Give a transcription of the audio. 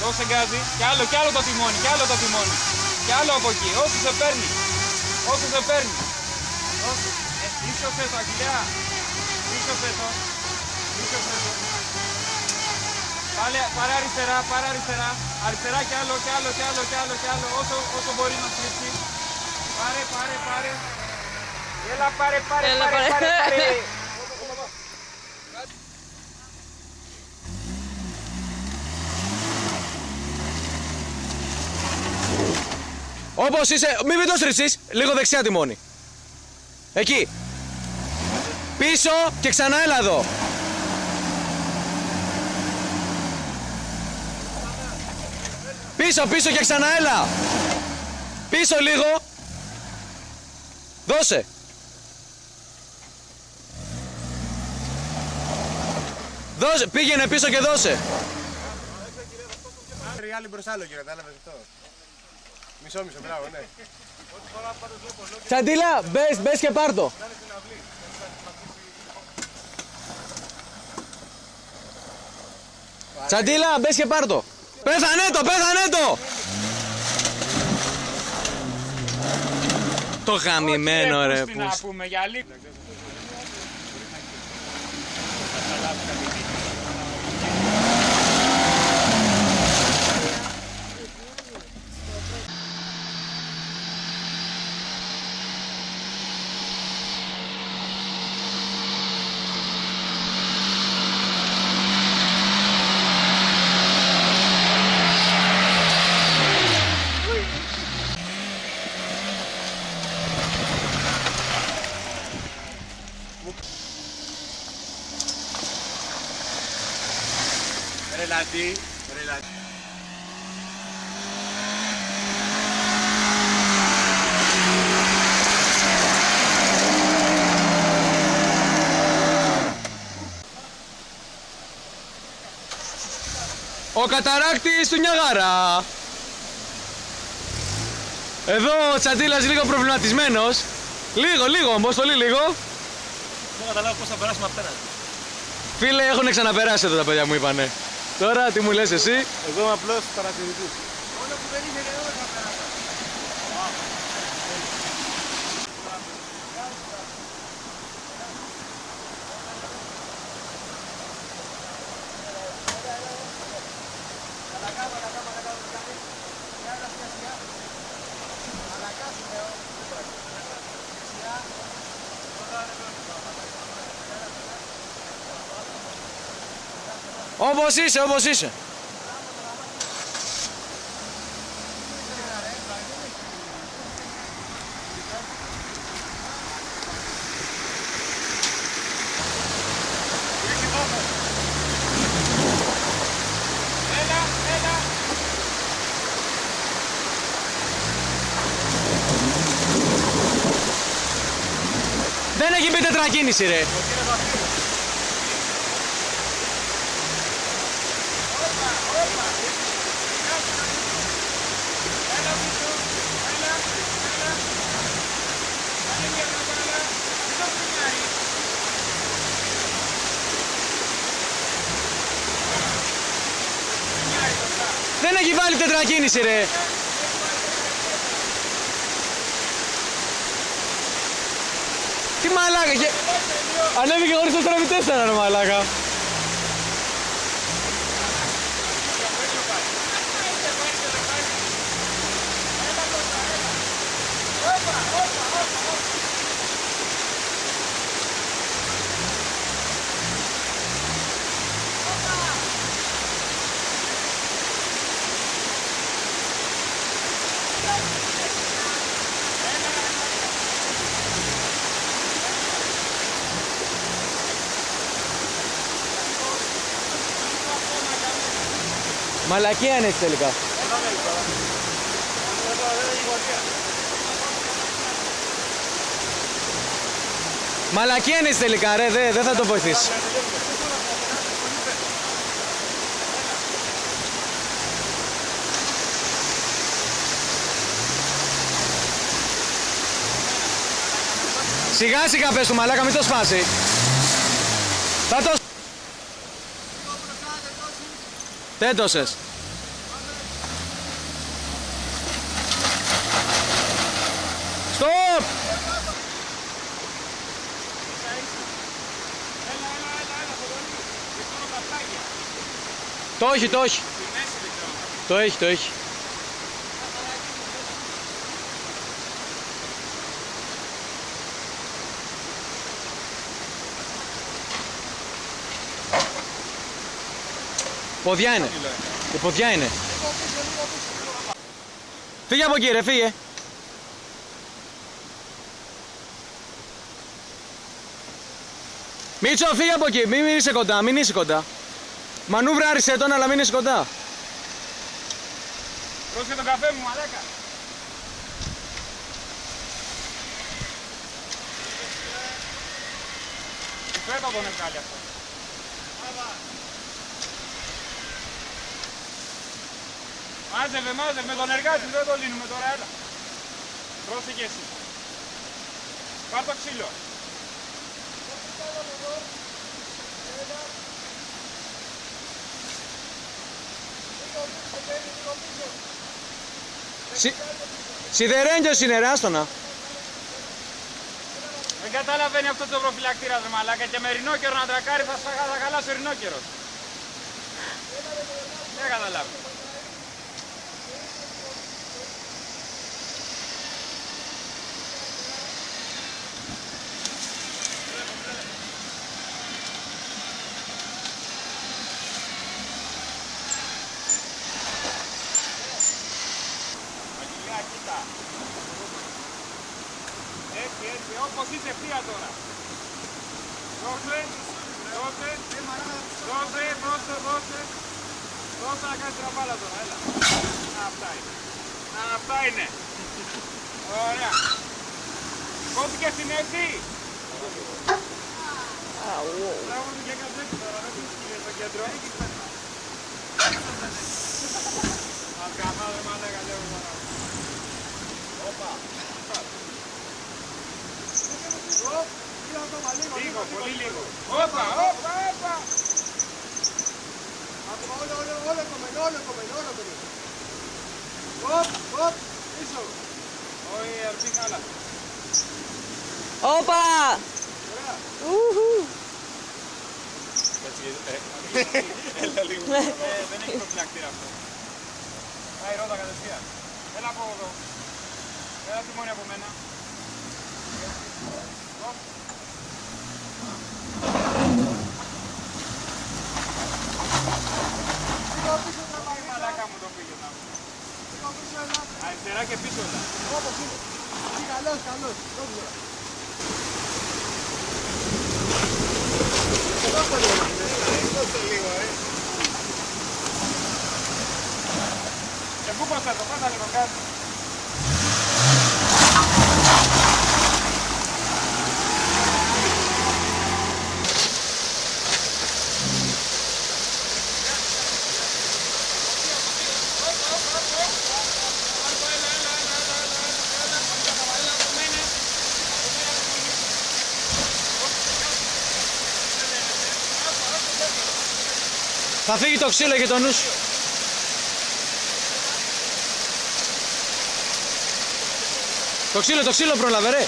Δώσε γκάζι. Κι άλλο το τιμόνι, κι άλλο το τιμόνι. Κι άλλο από εκεί. Όσο σε παίρνει. Όσο σε παίρνει. Ίσιοσε το, Αγγελιά. Ίσιοσε το. Ίσιοσε το. Πάρε αριστερά, πάρε αριστερά. Αριστερά κι άλλο, κι άλλο, κι άλλο, κι άλλο, κι άλλο. Όσο μπορεί να στρίψει. Πάρε. Έλα, πάρε. Όπως είσαι, μην το στρίψεις, λίγο δεξιά τιμόνι. Εκεί. Πίσω και ξανά έλα εδώ. Πίσω και ξανά έλα. Πίσω λίγο. Δώσε. Πήγαινε πίσω και δώσε. Οι άλλοι μπροστά άλλο και κατάλαβες αυτό. Μισό, μπράβο, ναι. Τσαντίλα, μπες και πάρ' το. Τσαντίλα, μπες και πάρ' το. Πέθανε το. Το γαμημένο ρε που. Να πούμε για λίγο. Ρελαντί. Ο καταράκτης του Νιαγάρα. Εδώ ο Τσαντίλας λίγο προβληματισμένος. Λίγο, Μόστολη, λίγο. Δεν καταλάβω πώς θα περάσουμε απέναντι. Φίλε, έχουν ξαναπεράσει εδώ τα παιδιά μου είπανε. Τώρα τι μου λες εσύ? Εγώ είμαι απλώς παρατηρητής. Όλο που δεν είχε νερό θα περάσει. Όπως είσαι. Δεν έχει μπει τετρακίνηση ρε. Δεν έχει βάλει τετρακίνηση ρε. Τι μαλάκα. Ανέβηκε χωρίς το τραβητέσσερα ρε μαλάκα. Μαλακία είναι έτσι τελικά. Μαλακία είναι έτσι τελικά ρε, δεν θα το βοηθήσει. Σιγά σιγά πες του μαλάκα, μην το σπάσει. Θα το... Τέντωσες. Το έχει, το έχει. Στη μέση δεν ξέρω. Το έχει, το έχει. Ποδιά είναι. Η ποδιά είναι. Φύγε από εκεί ρε, φύγε. Μίτσο, φύγε από εκεί, μην είσαι κοντά, μην είσαι κοντά. Μανούβραρισε τον, αλλά μην είσαι κοντά. Πρόσεχε τον καφέ μου, μαλάκα. Φέτο τον ευκάλει αυτό. Μάζευε, μάζευε, με τον εργάτη δεν το λύνουμε τώρα, έλα. Πρόσεχε εσύ. Πάρ' το ξύλο. Σιδερένιος είναι ρε, άστονα. Δεν καταλαβαίνει αυτό το προφυλακτήρα ρε μαλάκα, και με ρινόκερο να τρακάρει θα χαλάσει ο ρινόκερος. Δεν καταλάβει. Αγγελιά, κοίτα. Έτσι, έτσι, όπως είσαι ευθεία τώρα. Δώσε, δώσε, δώσε, δώσε, δώσε. Δώσε να κάνεις τραπάλα τώρα, έλα. Να, αυτά είναι. Να, αυτά είναι. Ωραία. Κόθηκε στην έτσι. Μπράβο του και κατσέκι τώρα, δεν τους πήγε στο κέντρο. Μας καθάδε μάλακα λέω τώρα. Όπα. Λίγο, πολύ λίγο. Όπα, όπα, όπα. Όλο κομμένο, όλο κομμένο, όλο κομμένο. Οπ, οπ, πίσω. Όχι, αρπή χάλα. Όπα! Ουχου! Έλα λίγο. Δεν έχει προφυλακτήρα αυτό. Πάει ρότα κατευθείαν. Έλα από εδώ. Έλα τιμόνι από μένα. Μαλάκα μου το πήγε να μου. Αριστερά και πίσω έλα. Όπως είναι. Καλός, καλός. Δώστε λίγο, Και πού πως θα το πάτα λίγο κάτι. Θα φύγει το ξύλο και το νου σου. Το ξύλο πρόλαβε ρε.